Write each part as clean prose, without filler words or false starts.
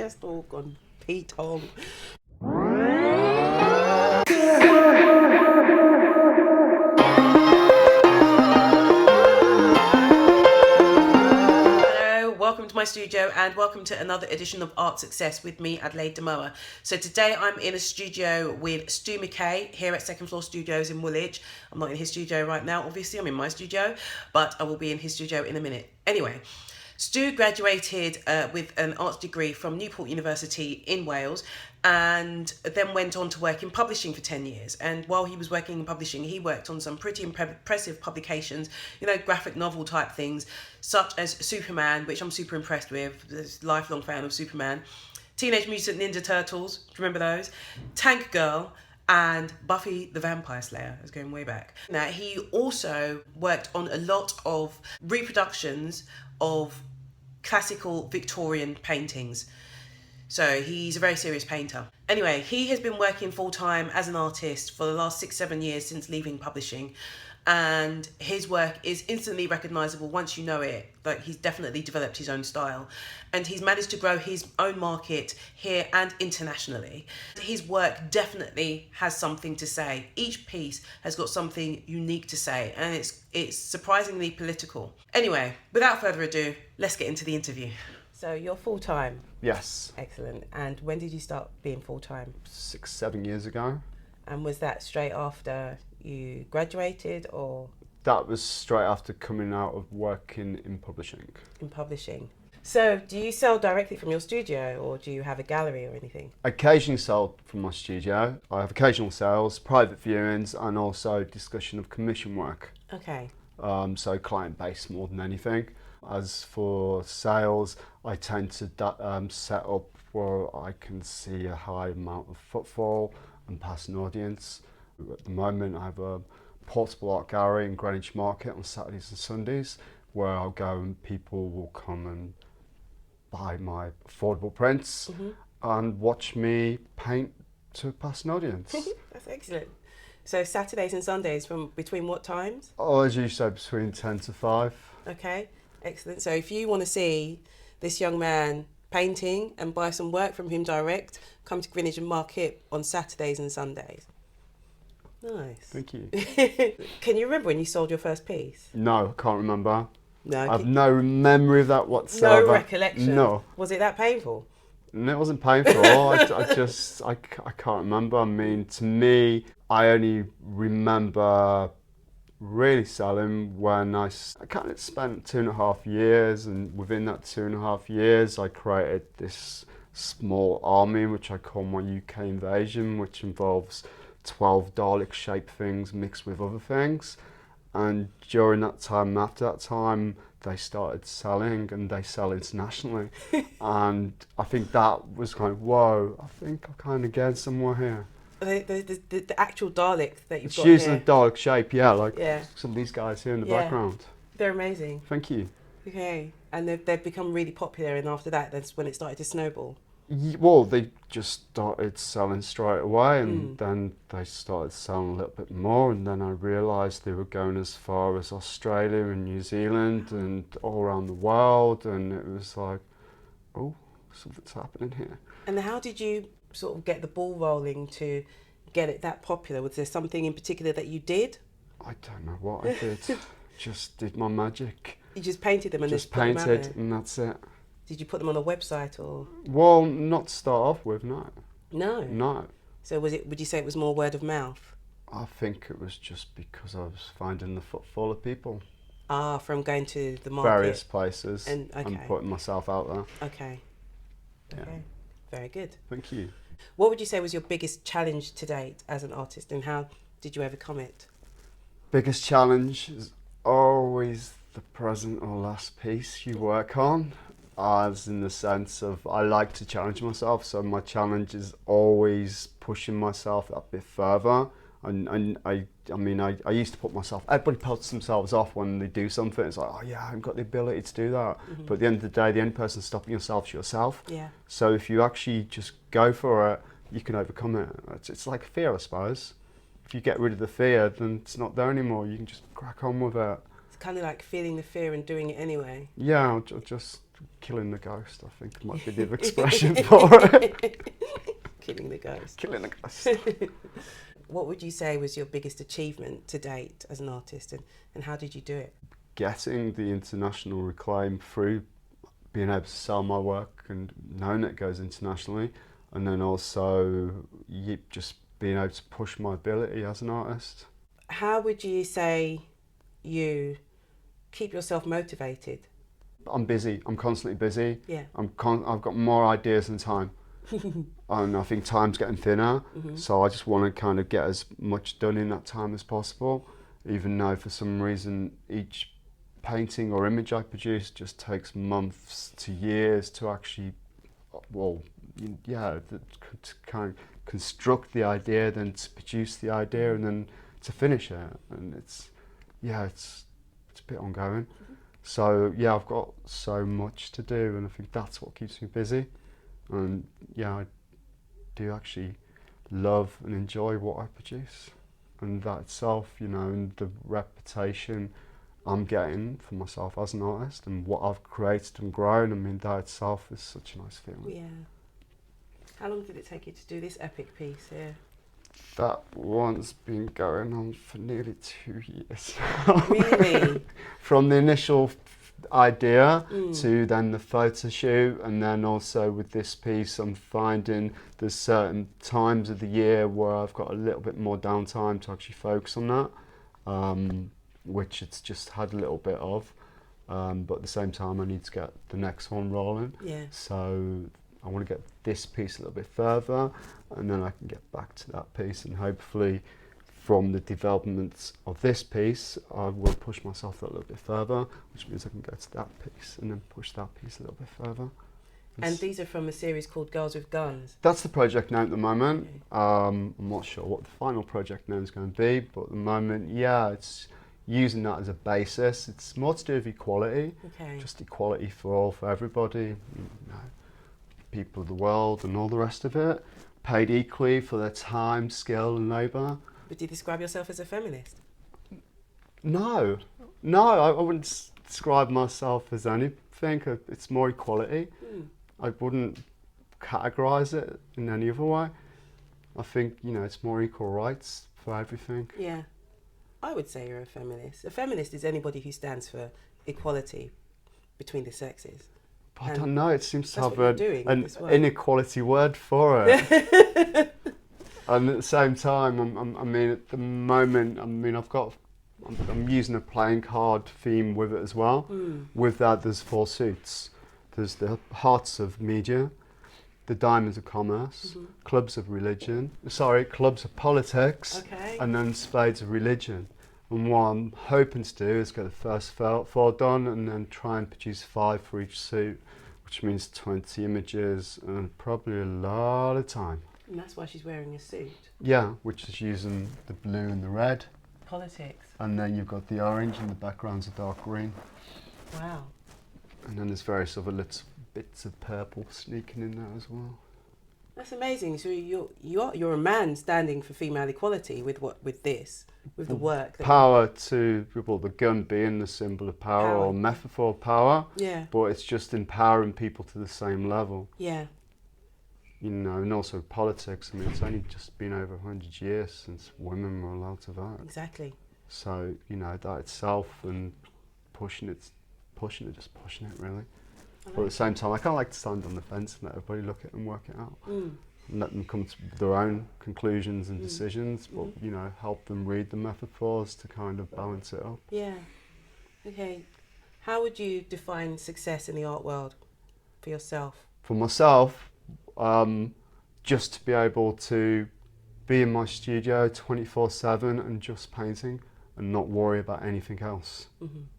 just all gone Pete Hong. Welcome to my studio and welcome to another edition of Art Success with me, Adelaide Damoah. So today I'm in a studio with Stu MacKay here at Second Floor Studios in Woolwich. I'm not in his studio right now, obviously, I'm in my studio, but I will be in his studio in a minute. Anyway, Stu graduated with an arts degree from Newport University in Wales and then went on to work in publishing for 10 years. And while he was working in publishing, he worked on some pretty impressive publications, you know, graphic novel type things, such as Superman, which I'm super impressed with, this lifelong fan of Superman, Teenage Mutant Ninja Turtles, do you remember those? Tank Girl, and Buffy the Vampire Slayer. I was going way back. Now, he also worked on a lot of reproductions of classical Victorian paintings. So he's a very serious painter. Anyway, he has been working full-time as an artist for the last 6-7 years since leaving publishing. And his work is instantly recognisable once you know it. Like, he's definitely developed his own style. And he's managed to grow his own market here and internationally. His work definitely has something to say. Each piece has got something unique to say. And it's surprisingly political. Anyway, without further ado, let's get into the interview. So you're full-time? Yes. Excellent. And when did you start being full-time? 6-7 years ago. And was that straight after you graduated, or? That was straight after coming out of working in publishing. In publishing. So do you sell directly from your studio, or do you have a gallery or anything? Occasionally sell from my studio. I have occasional sales, private viewings, and also discussion of commission work. Okay. So client-based more than anything. As for sales, I tend to set up where I can see a high amount of footfall and pass an audience. At the moment, I have a portable art gallery in Greenwich Market on Saturdays and Sundays, where I'll go and people will come and buy my affordable prints and watch me paint to pass an audience. That's excellent. So Saturdays and Sundays from between what times? Oh, as you said, between 10 to 5. Okay, excellent. So if you want to see this young man painting and buy some work from him direct, come to Greenwich Market on Saturdays and Sundays. Nice. Thank you. Can you remember when you sold your first piece? No, can't remember. No. I have no memory of that whatsoever. No recollection? No. Was it that painful? No, it wasn't painful. I can't remember. I mean, to me, I only remember really selling when I kind of spent 2.5 years, and within that 2.5 years, I created this small army, which I call my UK invasion, which involves 12 Dalek-shaped things mixed with other things. And during that time, after that time, they started selling, and they sell internationally. And I think that was kind of, whoa, I think I'm kind of getting somewhere here. The actual Dalek that you've got It's using here. a Dalek shape, yeah, like Yeah. some of these guys here in the Yeah. background. They're amazing. Thank you. Okay. And they've become really popular, and after that, that's when it started to snowball. Well, they just started selling straight away, and then they started selling a little bit more, and then I realised they were going as far as Australia and New Zealand and all around the world, and it was like, oh, something's happening here. And how did you sort of get the ball rolling to get it that popular? Was there something in particular that you did? I don't know what I did. Just did my magic. You just painted them and Just put them out painted, there? and that's it. Did you put them on a website or? Well, not to start off with, no. No. No. So would you say it was more word of mouth? I think it was just because I was finding the footfall of people. Ah, from going to the market. Various places And putting myself out there. Okay. Yeah. Okay. Very good. Thank you. What would you say was your biggest challenge to date as an artist, and how did you overcome it? Biggest challenge is always the present or last piece you work on. As in the sense of, I like to challenge myself, so my challenge is always pushing myself that bit further. And I used to put myself, everybody puts themselves off when they do something. It's like, oh yeah, I haven't got the ability to do that. But at the end of the day, the only person stopping yourself is yourself. Yeah. So if you actually just go for it, you can overcome it. It's like fear, I suppose. If you get rid of the fear, then it's not there anymore. You can just crack on with it. kind of like feeling the fear and doing it anyway. Yeah, just killing the ghost, I think might be the expression for it. Killing the ghost. Killing the ghost. What would you say was your biggest achievement to date as an artist, and how did you do it? Getting the international acclaim through being able to sell my work and knowing it goes internationally, and then also just being able to push my ability as an artist. How would you say you keep yourself motivated? I'm busy. I'm constantly busy. Yeah. I've got more ideas than time. And I think time's getting thinner, so I just want to kind of get as much done in that time as possible, even though for some reason each painting or image I produce just takes months to years to actually, to kind of construct the idea, then to produce the idea, and then to finish it. And it's a bit ongoing. So yeah, I've got so much to do, and I think that's what keeps me busy. And yeah, I do actually love and enjoy what I produce, and that itself, and the reputation I'm getting for myself as an artist and what I've created and grown, I mean, that itself is such a nice feeling. Yeah. How long did it take you to do this epic piece here? That one's been going on for nearly 2 years. Really? From the initial idea to then the photo shoot, and then also with this piece I'm finding there's certain times of the year where I've got a little bit more downtime to actually focus on that, which it's just had a little bit of, but at the same time I need to get the next one rolling. Yeah. So I want to get this piece a little bit further, and then I can get back to that piece, and hopefully from the developments of this piece I will push myself a little bit further, which means I can go to that piece and then push that piece a little bit further. And these are from a series called Girls with Guns. That's the project name at the moment. I'm not sure what the final project name is going to be, but at the moment, yeah, it's using that as a basis. It's more to do with equality, just equality for all, for everybody, people of the world and all the rest of it, paid equally for their time, skill and labour. Would you describe yourself as a feminist? No, I wouldn't describe myself as anything. It's more equality. I wouldn't categorise it in any other way. I think, it's more equal rights for everything. Yeah. I would say you're a feminist. A feminist is anybody who stands for equality between the sexes. But I don't know, it seems to have an inequality word for it. And at the same time, at the moment, I'm using a playing card theme with it as well. With that, there's 4 suits. There's the hearts of media, the diamonds of commerce, clubs of politics, and then spades of religion. And what I'm hoping to do is get the first 4 done, and then try and produce 5 for each suit, which means 20 images and probably a lot of time. And that's why she's wearing a suit. Yeah, which is using the blue and the red. Politics. And then you've got the orange, and the background's a dark green. Wow. And then there's various other little bits of purple sneaking in there as well. That's amazing. So you're a man standing for female equality with the work. Power to people, the gun being the symbol of power or metaphor of power. Yeah. But it's just empowering people to the same level. Yeah. And also politics. I mean, it's only just been over 100 years since women were allowed to vote. Exactly. So, that itself, and pushing it really. But at the same time, I kind of like to stand on the fence and let everybody look at it and work it out. And let them come to their own conclusions and decisions, but, help them read the metaphors to kind of balance it up. Yeah. Okay. How would you define success in the art world for yourself? For myself, just to be able to be in my studio 24/7 and just painting and not worry about anything else.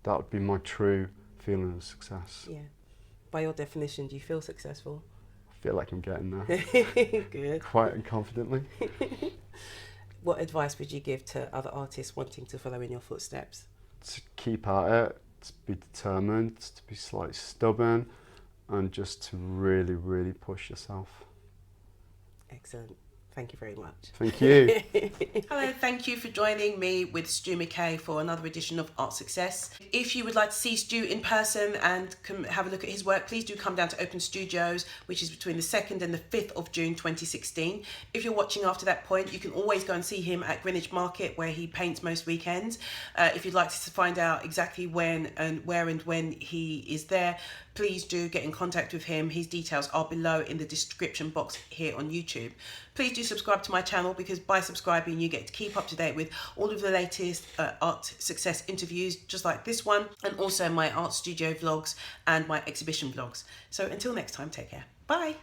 That would be my true feeling of success. Yeah. By your definition, do you feel successful? I feel like I'm getting there. Good. Quite confidently. What advice would you give to other artists wanting to follow in your footsteps? To keep at it, to be determined, to be slightly stubborn, and just to really, really push yourself. Excellent. Thank Thank you very much. Thank you. Hello, thank you for joining me with Stu MacKay for another edition of Art Success. If you would like to see Stu in person and have a look at his work, please do come down to Open Studios, which is between the 2nd and the 5th of June 2016. If you're watching after that point, you can always go and see him at Greenwich Market, where he paints most weekends. If you'd like to find out exactly when and where and when he is there, please do get in contact with him. His details are below in the description box here on YouTube. Please do subscribe to my channel, because by subscribing you get to keep up to date with all of the latest art success interviews just like this one, and also my art studio vlogs and my exhibition vlogs. So until next time, take care. Bye.